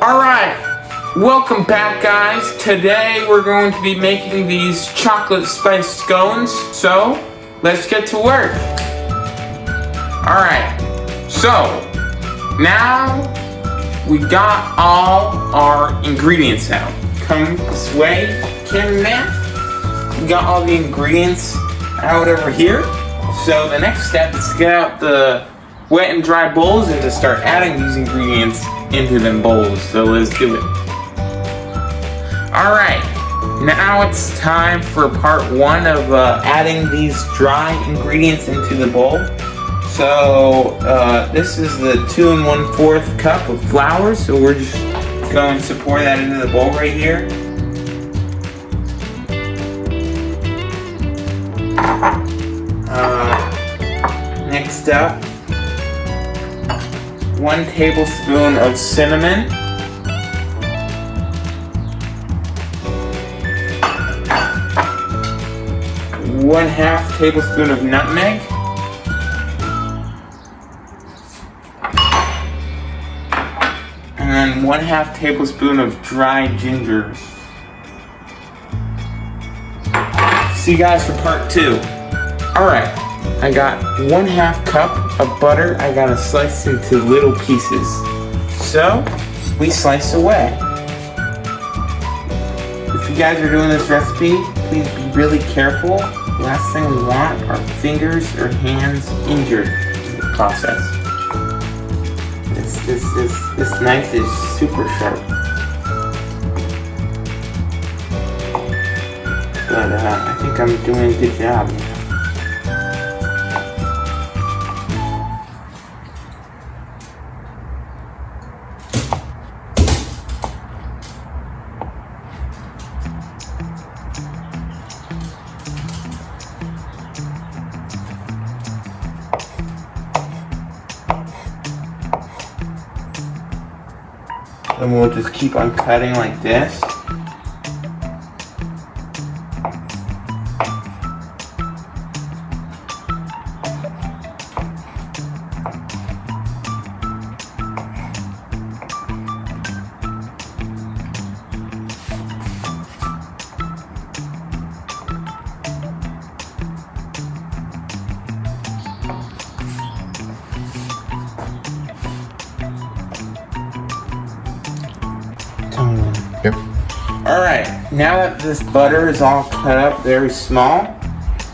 Alright, welcome back guys. Today we're going to be making these chocolate spice scones. So, let's get to work. Alright, so now we got all our ingredients out. Come this way, cameraman. We got all the ingredients out over here. So the next step is to get out the wet and dry bowls and to start adding these ingredients into them bowls. So let's do it. Alright, now it's time for part one of adding these dry ingredients into the bowl. So this is the 2 1/4 cup of flour. So we're just going to pour that into the bowl right here. Next up, 1 tablespoon of cinnamon, 1/2 tablespoon of nutmeg, and then 1/2 tablespoon of dried ginger. See you guys for part 2. Alright, I got 1/2 cup of butter. I gotta slice into little pieces. So, we slice away. If you guys are doing this recipe, please be really careful. Last thing we want are fingers or hands injured in the process. This knife is super sharp. But I think I'm doing a good job. And we'll just keep on cutting like this. Yep. Alright, now that this butter is all cut up very small,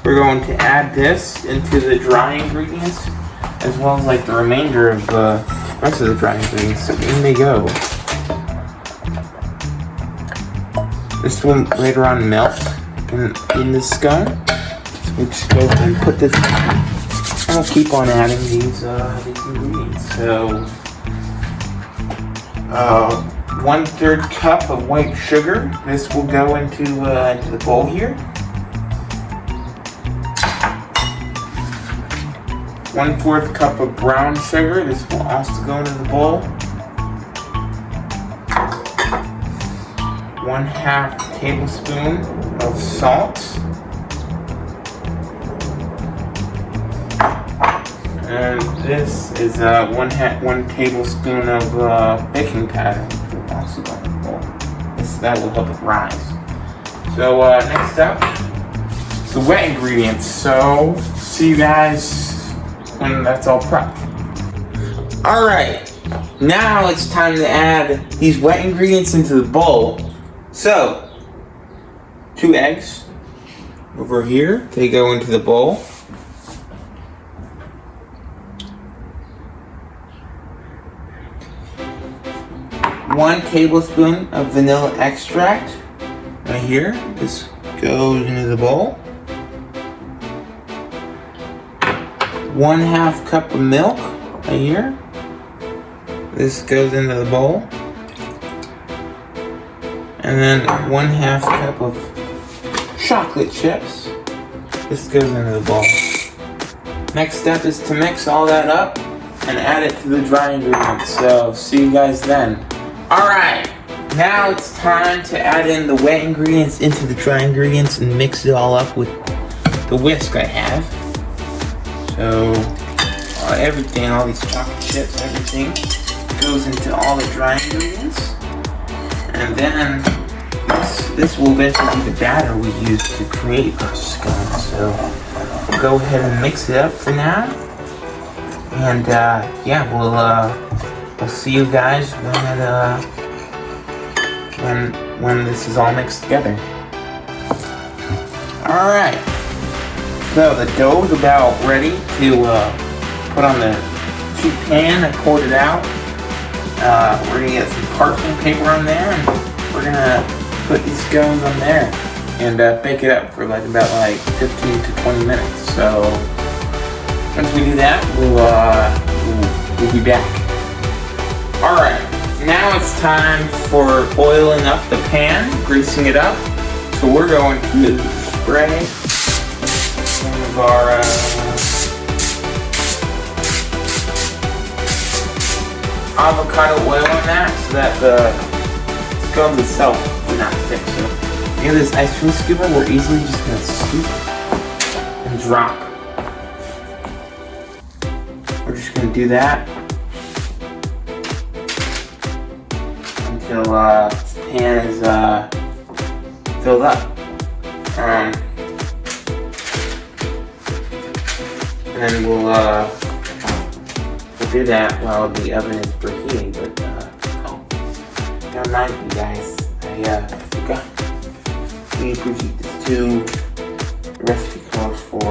we're going to add this into the dry ingredients, as well as like the remainder of the rest of the dry ingredients. So in they go. This will later on melt in the scone. So we'll just go ahead and put this in. And we'll keep on adding these ingredients. So 1/3 cup of white sugar. This will go into the bowl here. 1/4 cup of brown sugar. This will also go into the bowl. 1/2 tablespoon of salt. And this is 1 tablespoon of baking powder. Also going in the bowl. That will help it rise. So next up, the wet ingredients. So see you guys when that's all prepped. Alright, now it's time to add these wet ingredients into the bowl. So 2 eggs over here. They go into the bowl. 1 tablespoon of vanilla extract right here. This goes into the bowl. 1/2 cup of milk right here. This goes into the bowl. And then 1/2 cup of chocolate chips. This goes into the bowl. Next step is to mix all that up and add it to the dry ingredients. So see you guys then. Alright, now it's time to add in the wet ingredients into the dry ingredients and mix it all up with the whisk I have. So everything, all these chocolate chips, everything goes into all the dry ingredients. And then this will eventually be the batter we use to create our scones. So we'll go ahead and mix it up for now. And yeah, we'll see you guys when this is all mixed together. All right. So the dough is about ready to put on the sheet pan and pour it out. We're gonna get some parchment paper on there, and we're gonna put these scones on there and bake it up for about 15 to 20 minutes. So once we do that, we'll be back. All right, now it's time for oiling up the pan, greasing it up. So we're going to spray some of our avocado oil on that, so that the scones itself do not stick. So we have this ice cream scooper. We're easily just gonna scoop and drop. We're just gonna do that until this pan is filled up. And then we'll do that while the oven is preheating. But never mind, you guys. I forgot. We preheat this to the recipe calls for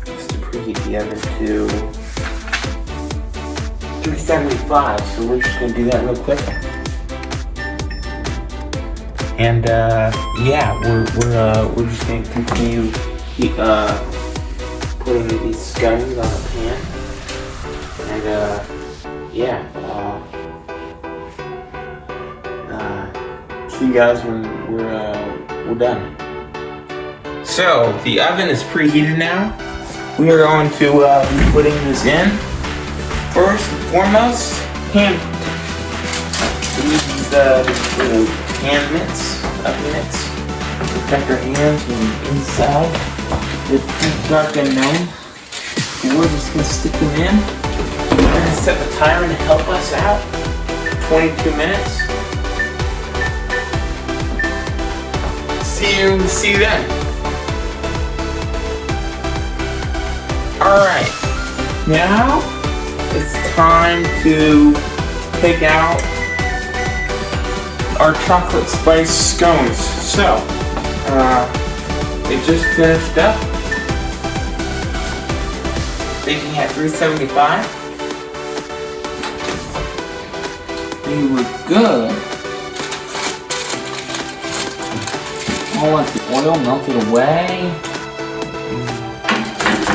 just to preheat the oven to 375. So we're just gonna do that real quick. And yeah, we're just gonna continue putting these scones on the pan. And yeah, see you guys when we're done. So the oven is preheated now. We are going to be putting this in. First and foremost, hand. We use these little hand mitts, oven mitts, to protect our hands from the inside. It's deep, dark, unknown. We're just gonna stick them in. We're gonna set the timer to help us out. 22 minutes. See you then. Alright. Now it's time to take out our chocolate spice scones. So, they just finished up. Baking at 375. They were good. All like the oil melted away.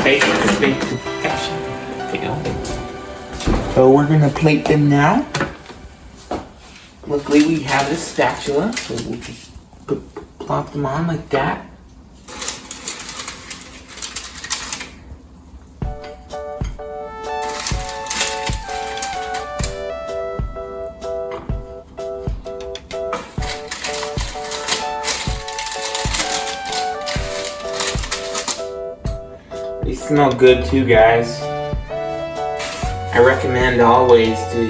Baking is baked to perfection. So we're gonna plate them now. Luckily we have this spatula, so we'll just plop them on like that. They smell good too, guys. I recommend always to,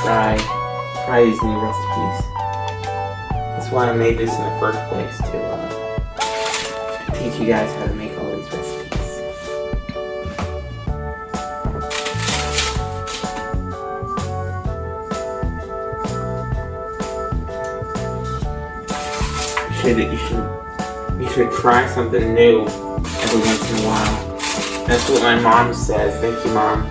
try these new recipes. That's why I made this in the first place, to teach you guys how to make all these recipes. You should try something new every once in a while. That's what my mom says. Thank you, Mom.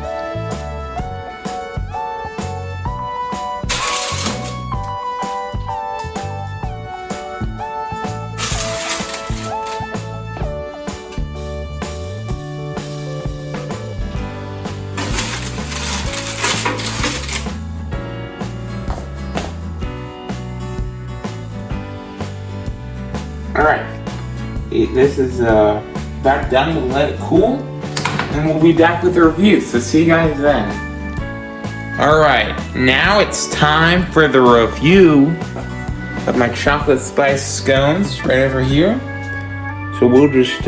Alright, this is about done. We'll let it cool, and we'll be back with a review, so see you guys then. Alright, now it's time for the review of my chocolate spice scones right over here. So we'll just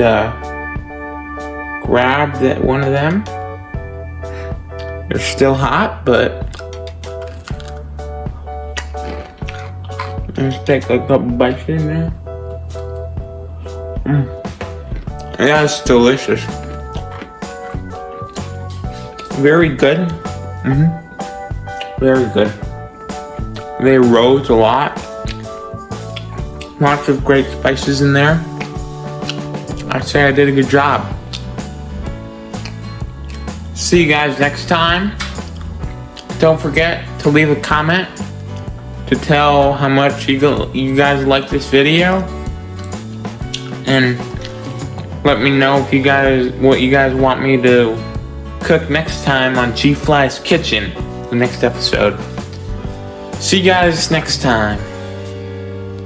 grab one of them. They're still hot, but Let's take a couple bites in there. Yeah, it's delicious. Very good. Very good. They rose a lot. Lots of great spices in there. I'd say I did a good job. See you guys next time. Don't forget to leave a comment to tell how much you guys like this video, and let me know if what you guys want me to cook next time on G Fly's Kitchen, the next episode. See you guys next time.